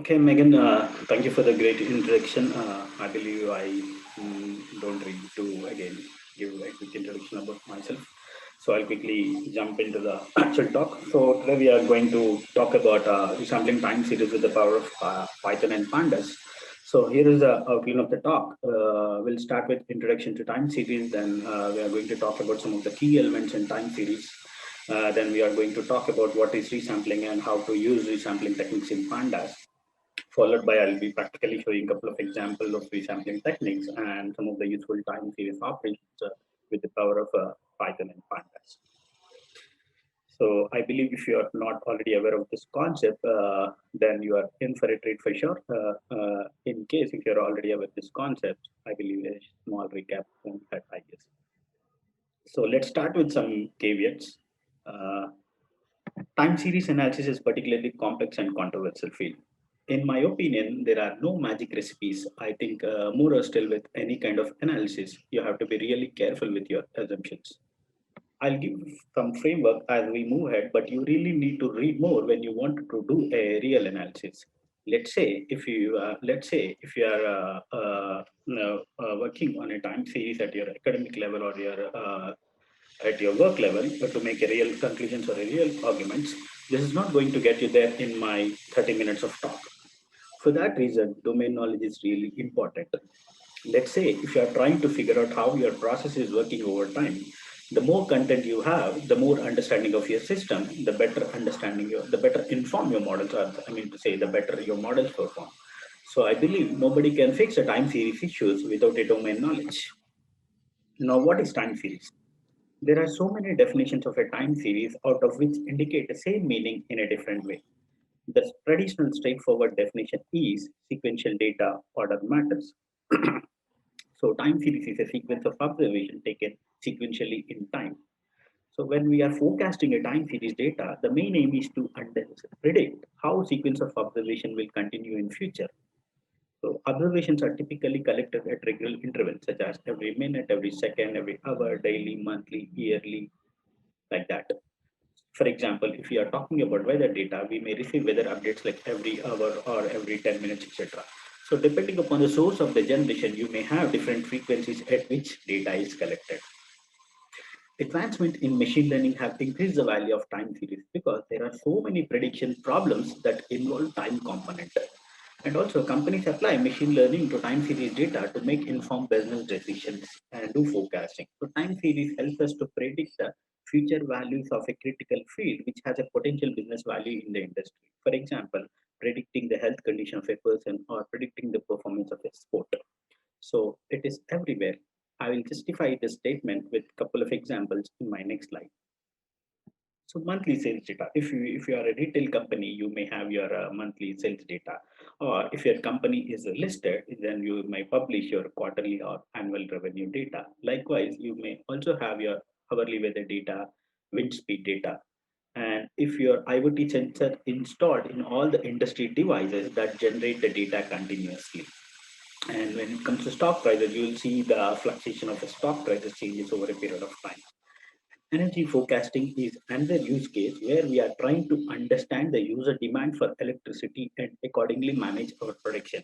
Okay, Megan, thank you for the great introduction. I believe I don't need to again give a quick introduction about myself. So I'll quickly jump into the actual talk. So today we are going to talk about resampling time series with the power of Python and Pandas. So here is the outline of the talk. We'll start with introduction to time series. Then we are going to talk about some of the key elements in time series. Then we are going to talk about what is resampling and how to use resampling techniques in Pandas, followed by I'll be practically showing a couple of examples of resampling techniques and some of the useful time series operations with the power of Python and Pandas. So I believe if you are not already aware of this concept, then you are in for a treat for sure. In case if you're already aware of this concept, I believe a small recap on that, I guess. So let's start with some caveats. Uh, Time series analysis is particularly complex and controversial field. In my opinion, there are no magic recipes. I think more or still with any kind of analysis, you have to be really careful with your assumptions. I'll give some framework as we move ahead, but you really need to read more when you want to do a real analysis. Let's say if you are working on a time series at your academic level or your at your work level to make a real conclusions or a real arguments, this is not going to get you there in my 30 minutes of talk. For that reason, domain knowledge is really important. Let's say if you are trying to figure out how your process is working over time, the more content you have, the more understanding of your system, the better understanding your, the better inform your models are. I mean to say, the better your models perform. So I believe nobody can fix a time series issues without a domain knowledge. Now, what is time series? There are so many definitions of a time series, out of which indicate the same meaning in a different way. The traditional straightforward definition is sequential data order matters. So time series is a sequence of observation taken sequentially in time. So when we are forecasting a time series data, the main aim is to predict how sequence of observation will continue in future. So observations are typically collected at regular intervals, such as every minute, every second, every hour, daily, monthly, yearly, like that. For example, if we are talking about weather data, we may receive weather updates like every hour or every 10 minutes, etc. So depending upon the source of the generation, you may have different frequencies at which data is collected. Advancement in machine learning have increased the value of time series because there are so many prediction problems that involve time component. And also companies apply machine learning to time series data to make informed business decisions and do forecasting. So time series helps us to predict the future values of a critical field which has a potential business value in the industry. For example, predicting the health condition of a person or predicting the performance of a sport. So it is everywhere. I will justify this statement with a couple of examples in my next slide. So monthly sales data. If you are a retail company, you may have your monthly sales data, or if your company is listed, then you may publish your quarterly or annual revenue data. Likewise, you may also have your hourly weather data, wind speed data, and if your IoT sensor installed in all the industry devices that generate the data continuously. And when it comes to stock prices, you will see the fluctuation of the stock prices changes over a period of time. Energy forecasting is another use case where we are trying to understand the user demand for electricity and accordingly manage our production.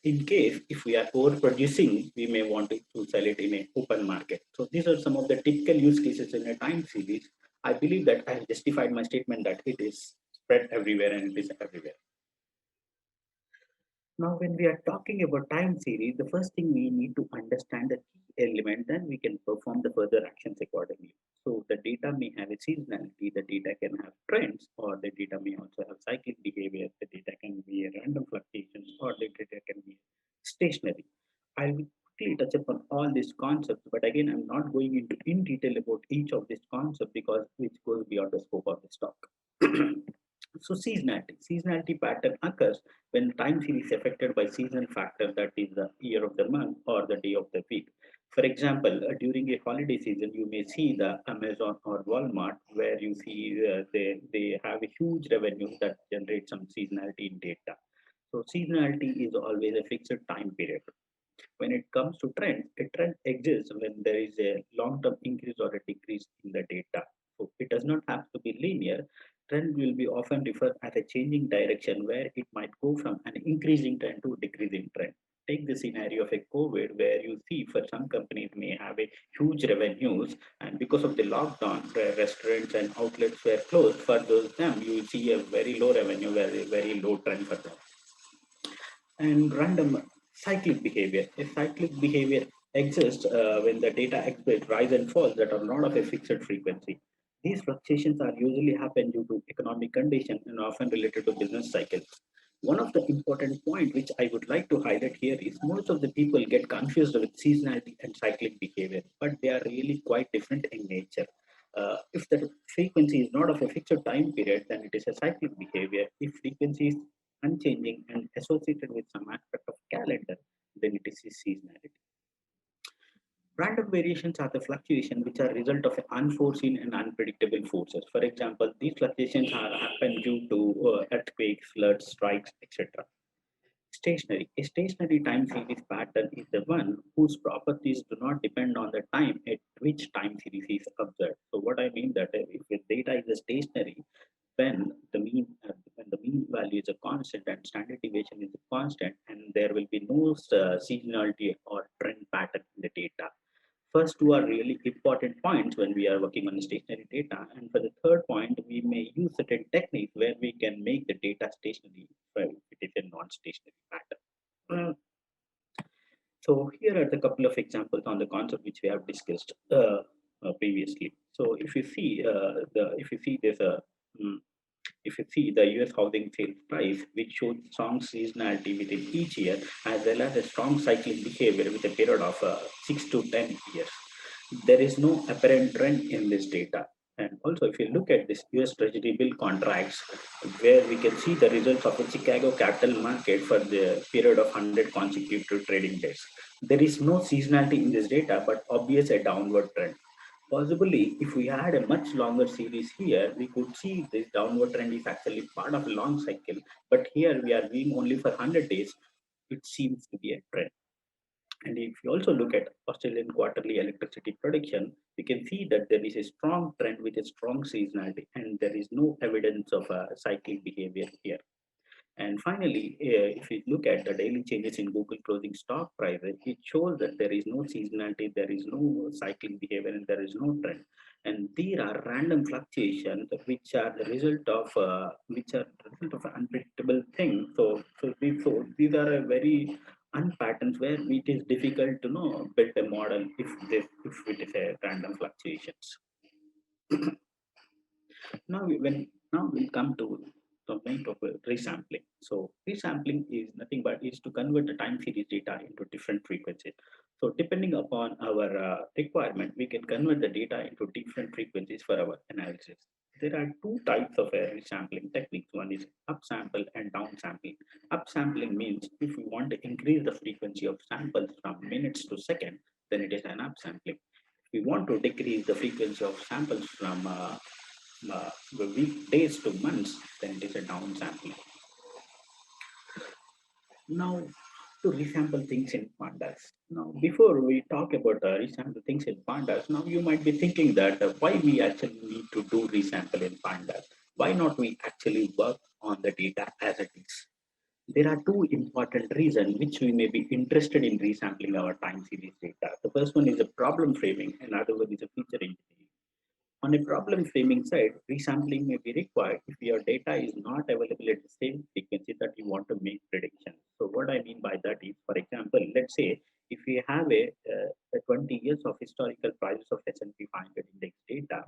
In case if we are overproducing, we may want to sell it in an open market. So these are some of the typical use cases in a time series. I believe that I have justified my statement that it is spread everywhere and it is everywhere. Now, when we are talking about time series, the first thing we need to understand the key element, then we can perform the further actions accordingly. So the data may have a seasonality, the data can have trends, or the data may also have cyclic behavior, the data can be a random fluctuations, or the data can be stationary. I will quickly touch upon all these concepts, but again, I'm not going into in detail about each of these concepts because which goes beyond the scope of this talk. So seasonality pattern occurs when time series is affected by seasonal factor, that is the year of the month or the day of the week. For example, during a holiday season, you may see the Amazon or Walmart where you see they have a huge revenue that generates some seasonality in data. So seasonality is always a fixed time period. When it comes to trends, a trend exists when there is a long-term increase or a decrease in the data. So it does not have to be linear. Trend will be often referred as a changing direction where it might go from an increasing trend to decreasing trend. Take the scenario of a COVID where you see for some companies may have a huge revenues, and because of the lockdown, the restaurants and outlets were closed. For those them, you will see a very low revenue, very low trend for them. And random cyclic behavior. A cyclic behavior exists when the data exhibits rise and falls that are not of a fixed frequency. These fluctuations are usually happen due to economic conditions and often related to business cycles. One of the important point which I would like to highlight here is most of the people get confused with seasonality and cyclic behavior, but they are really quite different in nature. If the frequency is not of a fixed time period, then it is a cyclic behavior. If frequency is unchanging and associated with some aspect of calendar, then it is seasonality. Random variations are the fluctuations which are a result of unforeseen and unpredictable forces. For example, these fluctuations are happen due to earthquakes, floods, strikes, etc. Stationary. A stationary time series pattern is the one whose properties do not depend on the time at which time series is observed. So what I mean that if the data is a stationary, when the mean value is a constant and standard deviation is a constant, and there will be no seasonality or trend pattern in the data. First two are really important points when we are working on the stationary data. And for the third point, we may use certain techniques where we can make the data stationary if it is a non-stationary pattern. So here are the couple of examples on the concept which we have discussed previously. So if you see there's a mm, if you see the US housing sales price, which shows strong seasonality within each year, as well as a strong cyclic behavior with a period of 6 to 10 years. There is no apparent trend in this data. And also, if you look at this US Treasury bill contracts, where we can see the results of the Chicago capital market for the period of 100 consecutive trading days. There is no seasonality in this data, but obvious a downward trend. Possibly, if we had a much longer series here, we could see this downward trend is actually part of a long cycle. But here we are being only for 100 days, it seems to be a trend. And if you also look at Australian quarterly electricity production, you can see that there is a strong trend with a strong seasonality, and there is no evidence of a cyclic behavior here. And finally, if we look at the daily changes in Google closing stock prices, it shows that there is no seasonality, there is no cycling behavior, and there is no trend. And these are random fluctuations which are the result of an unpredictable thing. So these are a very unpatterns where it is difficult to know build a model if it is a random fluctuations. Now we come to the main topic, resampling. So resampling is nothing but is to convert the time series data into different frequencies. So depending upon our requirement, we can convert the data into different frequencies for our analysis. There are two types of resampling techniques. One is upsample and downsampling. Upsampling means if we want to increase the frequency of samples from minutes to seconds, then it is an upsampling. If we want to decrease the frequency of samples from weekdays to months, then it is a downsampling. Now, to resample things in pandas. Now, before we talk about resample things in pandas, now you might be thinking that why we actually need to do resample in pandas? Why not we actually work on the data as it is? There are two important reasons which we may be interested in resampling our time series data. The first one is a problem framing, and another one is a feature engineering. On a problem framing side, resampling may be required if your data is not available at the same frequency that you want to make predictions. So what I mean by that is, for example, let's say if we have a 20 years of historical prices of S&P 500 index data,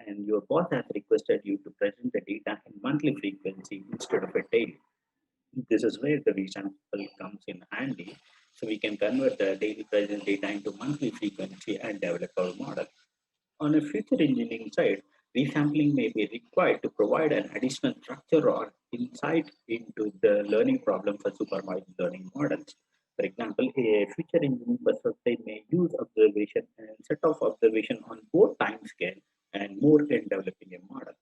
and your boss has requested you to present the data in monthly frequency instead of a daily. This is where the resample comes in handy. So we can convert the daily present data into monthly frequency and develop our model. On a feature engineering side, resampling may be required to provide an additional structure or insight into the learning problem for supervised learning models. For example, a feature engineering perspective may use observation and set of observation on both time scale and more in developing a model.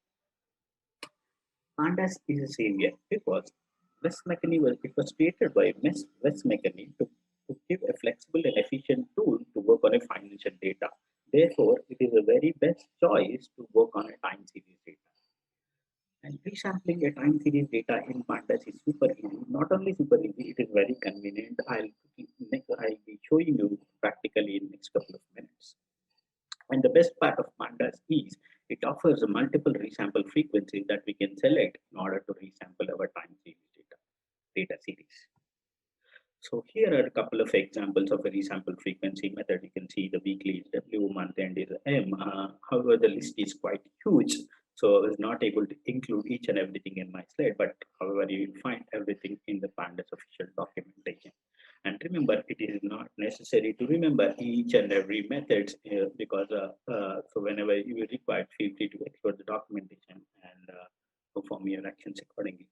Pandas is a savior because it was created by Wes McKinney to give a flexible and efficient tool to work on a financial data. Therefore, it is the very best choice to work on a time series data. And resampling a time series data in Pandas is super easy. Not only super easy, it is very convenient. I'll be showing you practically in next couple of minutes. And the best part of Pandas is it offers a multiple resample frequencies that we can select in order to resample our time series data series. So here are a couple of examples of a resample frequency method. You can see the weekly is W, month end is M. However, the list is quite huge, so I was not able to include each and everything in my slide. But however, you will find everything in the Pandas official documentation. And remember, it is not necessary to remember each and every methods because so whenever you require, feel free to explore the documentation and perform your actions accordingly.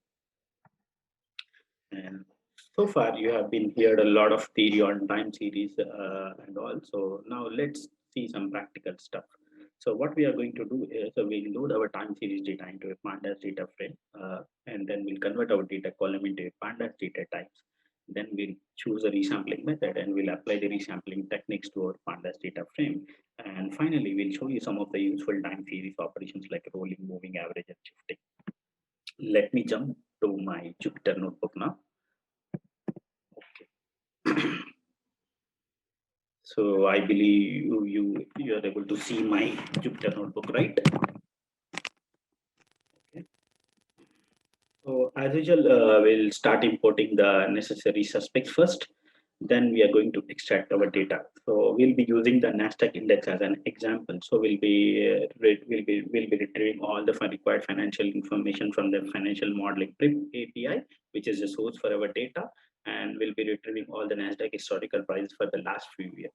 And so far, you have been heard a lot of theory on time series and also now let's see some practical stuff. So what we are going to do is we'll load our time series data into a pandas data frame and then we'll convert our data column into a pandas data types. Then we'll choose a resampling method and we'll apply the resampling techniques to our pandas data frame. And finally, we'll show you some of the useful time series operations like rolling, moving, average, and shifting. Let me jump to my Jupyter notebook now. So I believe you are able to see my Jupyter notebook, right? Okay. So as usual, we'll start importing the necessary suspects first. Then we are going to extract our data. So we'll be using the Nasdaq index as an example. So we'll be retrieving all the required financial information from the financial modeling PRIP API, which is the source for our data, and we'll be retrieving all the Nasdaq historical prices for the last few years.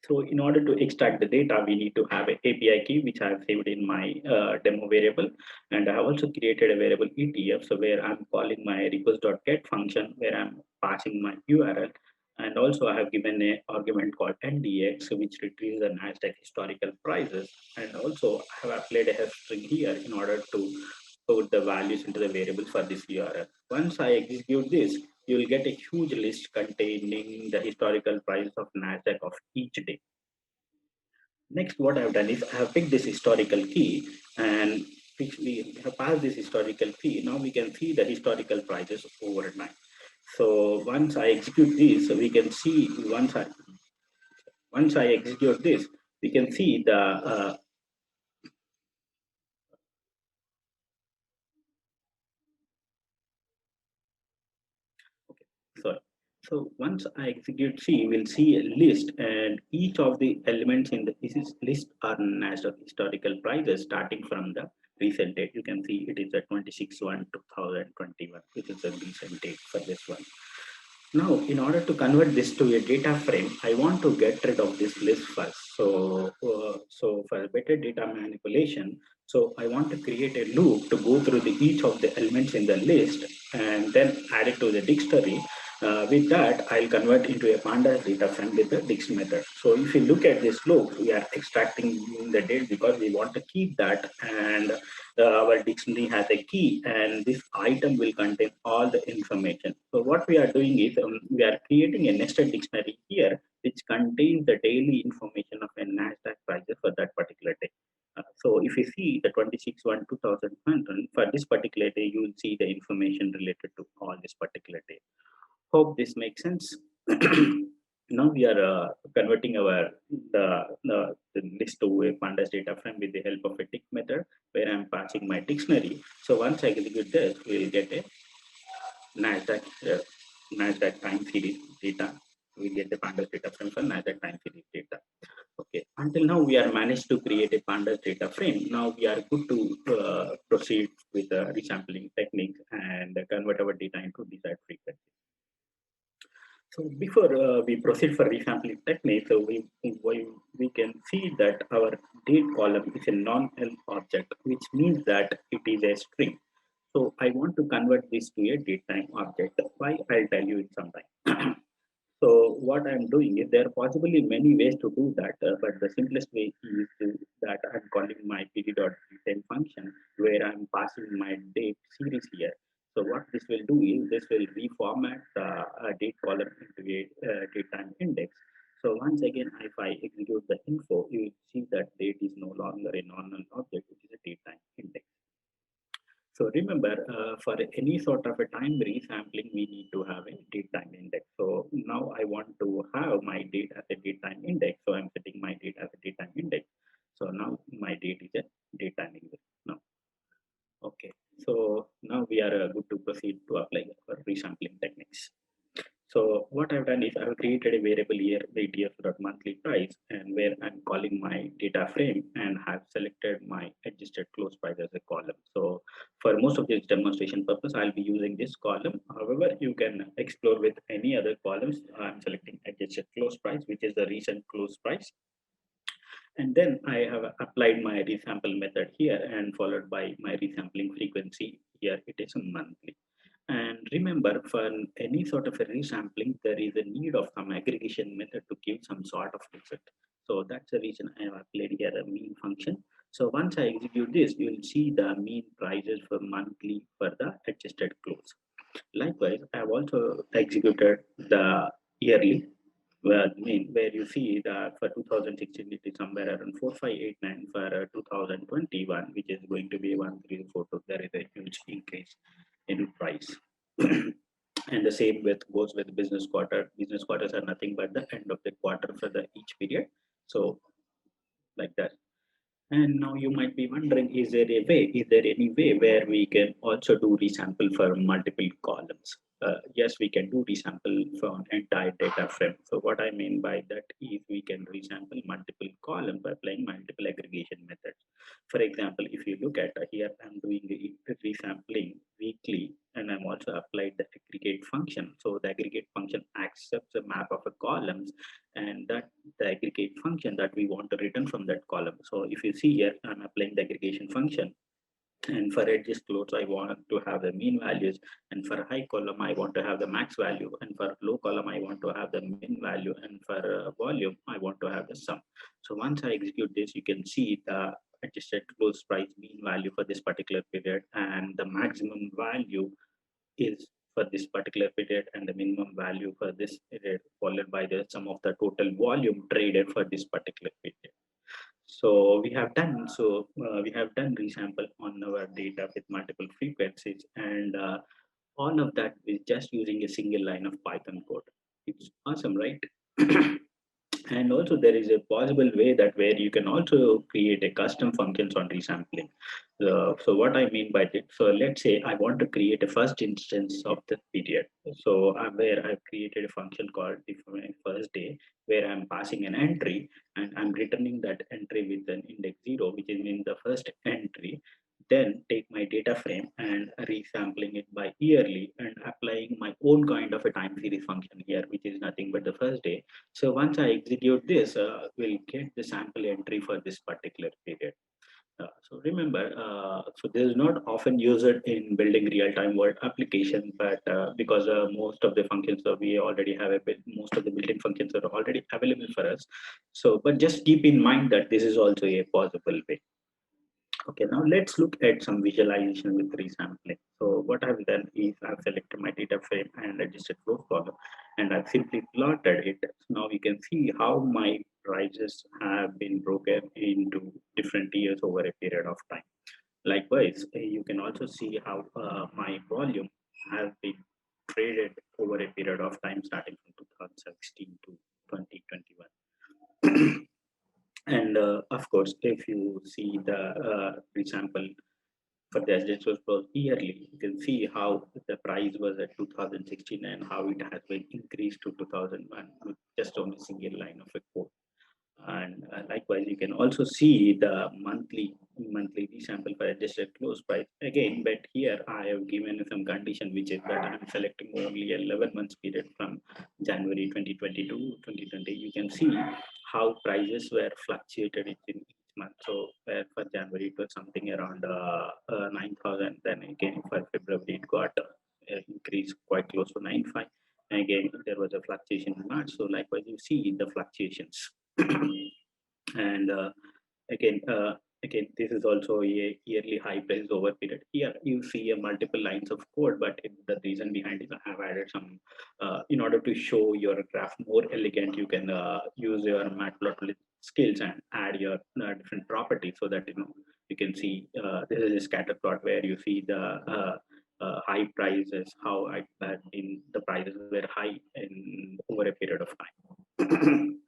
So in order to extract the data, we need to have an API key, which I have saved in my demo variable. And I have also created a variable ETF, so where I'm calling my request.get function, where I'm passing my URL. And also I have given an argument called NDX, which retrieves the NASDAQ historical prices. And also I have applied a hash string here in order to put the values into the variable for this URL. Once I execute this, you will get a huge list containing the historical price of NASDAQ of each day. Next, what I've done is I have picked this historical key and which we have passed this historical key. Now we can see the historical prices over time. So once I execute this, we can see once I execute this, we can see the okay, sorry. So once I execute C, we'll see a list and each of the elements in the this list are NASDAQ historical prices starting from the recent date. You can see it is the 26/1/2021, which is the recent date for this one. Now, in order to convert this to a data frame, I want to get rid of this list first. So for better data manipulation, so I want to create a loop to go through each of the elements in the list and then add it to the dictionary. With that, I'll convert into a pandas data frame with the dix method. So if you look at this loop, we are extracting the date because we want to keep that, and our dictionary has a key, and this item will contain all the information. So what we are doing is we are creating a nested dictionary here, which contains the daily information of a NASDAQ prices for that particular day. So if you see the 26/1/2000 for this particular day, you will see the information related to all this particular day. Hope this makes sense. Now we are converting the list to a pandas data frame with the help of a tick method where I'm passing my dictionary. So once I execute this, we'll get a NASDAQ, NASDAQ time series data. We get the pandas data frame for NASDAQ time series data. Okay, until now we are managed to create a pandas data frame. Now we are good to proceed with the resampling technique and convert our data into desired frequency. So before we proceed for resampling technique, so we can see that our date column is a non-elf object, which means that it is a string. So I want to convert this to a datetime object. Why? I'll tell you in some time. So what I'm doing is there are possibly many ways to do that, but the simplest way is to that I'm calling my pd.datetime function where I'm passing my date series here. So what this will do is this will reformat the date column into a datetime index. So once again, if I execute the info, you will see that date is no longer a non-null object, which is a date time index. So remember, for any sort of a time resampling, we need to have a date time index. So now I want to have my date as a date time index. So I'm setting my date as a date time index. So now my date is a date time index. Now, okay. So now we are good to proceed to apply our resampling techniques. So what I've done is I've created a variable here, monthly price, and where I'm calling my data frame and have selected my adjusted close price as a column. So for most of this demonstration purpose, I'll be using this column. However, you can explore with any other columns. I'm selecting adjusted close price, which is the recent close price. And then I have applied my resample method here and followed by my resampling frequency. Here it is monthly. And remember, for any sort of a resampling, there is a need of some aggregation method to give some sort of result. So that's the reason I have applied here a mean function. So once I execute this, you will see the mean prices for monthly for the adjusted close. Likewise, I have also executed the yearly, where you see that for 2016 it is somewhere around 4589, for 2021, which is going to be 1342. There is a huge increase in price. And the same with goes with business quarter. Business quarters are nothing but the end of the quarter for the each period. So like that. And now you might be wondering, is there any way where we can also do resample for multiple columns? Yes, we can do resample for an entire data frame. So what I mean by that is we can resample multiple columns by applying multiple aggregation methods. For example, if you look at here, I'm doing the resampling weekly, and I'm also applied the aggregate function. So the aggregate function accepts a map of a columns, and that the aggregate function that we want to return from that column. So if you see here, I'm applying the aggregation function. And for edges close, I want to have the mean values. And for high column, I want to have the max value. And for low column, I want to have the min value. And for volume, I want to have the sum. So once I execute this, you can see the adjusted close price mean value for this particular period. And the maximum value is for this particular period, and the minimum value for this period, followed by the sum of the total volume traded for this particular period. So we have done resample on our data with multiple frequencies, and all of that is just using a single line of Python code. It's awesome, right? And also there is a possible way that where you can also create a custom functions on resampling. So what I mean by that, so let's say I want to create a first instance of the period. So where I've created a function called first day, where I'm passing an entry and I'm returning that entry with an index 0, which is in the first entry. Then take my data frame and resampling it by yearly and applying my own kind of a time series function here, which is nothing but the first day. So once I execute this, we'll get the sample entry for this particular period. So remember, so this is not often used in building real-time world application, but because most of the functions that we already have, most of the built-in functions are already available for us. So, but just keep in mind that this is also a possible way. Okay, now let's look at some visualization with resampling. So what I've done is I've selected my data frame and registered flow column, and I've simply plotted it. So now you can see how my prices have been broken into different years over a period of time. Likewise, you can also see how my volume has been traded over a period of time starting from 2016 to 2021. And of course, if you see the example for the SDSOS Pro yearly, you can see how the price was at 2016 and how it has been increased to 2001 with just on a single line of a code. And likewise, you can also see the monthly sample for adjusted close price again, but here I have given some condition, which is that I'm selecting only 11 months period from January 2020 to 2020. You can see how prices were fluctuated in each month. So for January it was something around 9,000. Then again for February it got increased quite close to 9,500. Again there was a fluctuation in March. So likewise you see the fluctuations. And again again, this is also a yearly high price over period. Here you see a multiple lines of code, but the reason behind it, I have added some, in order to show your graph more elegant, you can use your matplotlib skills and add your different properties so that you can see this is a scatter plot where you see the high prices, how in the prices were high in over a period of time.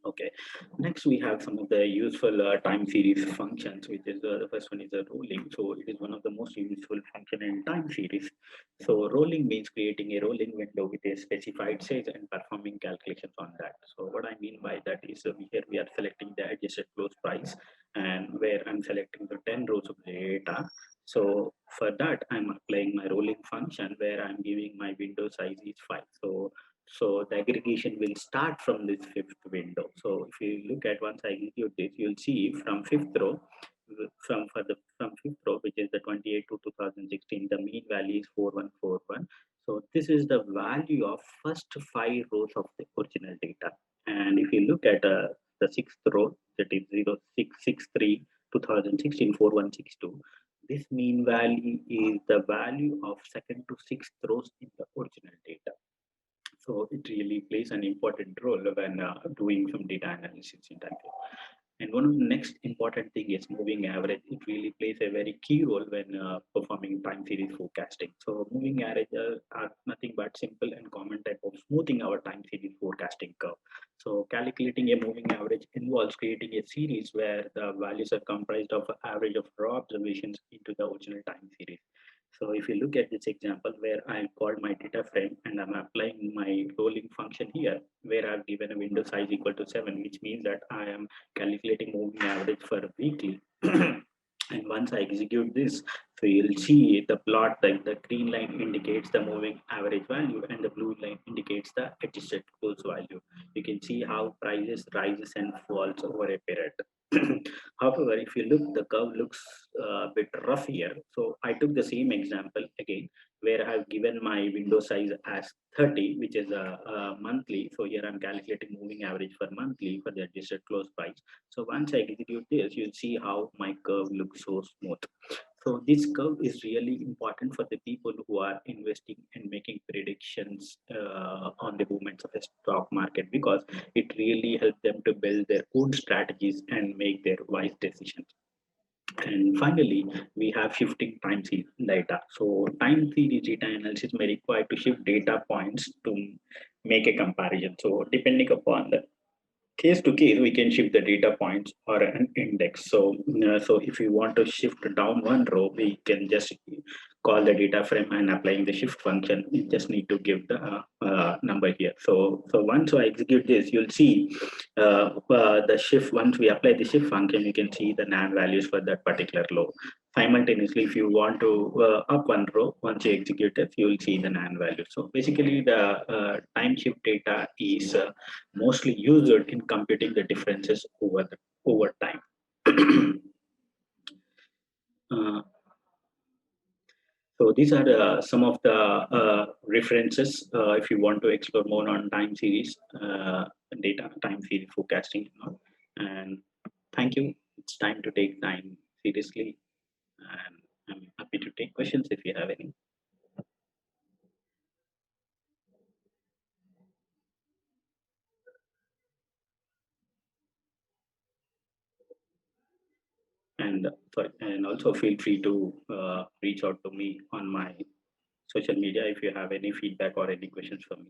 Okay, next we have some of the useful time series functions, which is the first one is a rolling. So it is one of the most useful function in time series. So rolling means creating a rolling window with a specified size and performing calculations on that. So what I mean by that is here we are selecting the adjusted close price, and where I'm selecting the 10 rows of the data. So for that, I'm applying my rolling function where I'm giving my window size is 5. So the aggregation will start from this fifth window. So if you look at once I execute this, you'll see from fifth row, from fifth row, which is the 28 to 2016, the mean value is 4141. So this is the value of first 5 rows of the original data. And if you look at the sixth row, that is 0663 2016 4162, this mean value is the value of second to sixth rows in the original data. So it really plays an important role when doing some data analysis in that. And one of the next important thing is moving average. It really plays a very key role when performing time series forecasting. So moving average are nothing but simple and common type of smoothing our time series forecasting curve. So calculating a moving average involves creating a series where the values are comprised of average of raw observations into the original time series. So if you look at this example where I called my data frame and I'm applying my rolling function here, where I've given a window size equal to 7, which means that I am calculating moving average for weekly. And once I execute this, so you'll see the plot, like the green line indicates the moving average value and the blue line indicates the adjusted close value. You can see how prices rises and falls over a period. However, if you look, the curve looks a bit rough here. So I took the same example again, where I have given my window size as 30, which is a monthly. So here I'm calculating moving average for monthly for the adjusted close price. So once I execute this, you'll see how my curve looks so smooth. So this curve is really important for the people who are investing and making predictions on the movements of the stock market, because it really helps them to build their own strategies and make their wise decisions. And finally, we have shifting time series data. So time series data analysis may require to shift data points to make a comparison. So depending upon the case to case, we can shift the data points or an index. So if you want to shift down one row, we can just call the data frame and applying the shift function. You just need to give the number here. So once I execute this, you'll see the shift. Once we apply the shift function, you can see the NaN values for that particular row. Simultaneously, if you want to up one row, once you execute it, you will see the NaN value. So basically, the time shift data is mostly used in computing the differences over time. uh, so these are some of the references if you want to explore more on time series data, time series forecasting. And thank you. It's time to take time seriously, and I'm happy to take questions if you have any. And sorry, and also feel free to reach out to me on my social media if you have any feedback or any questions for me.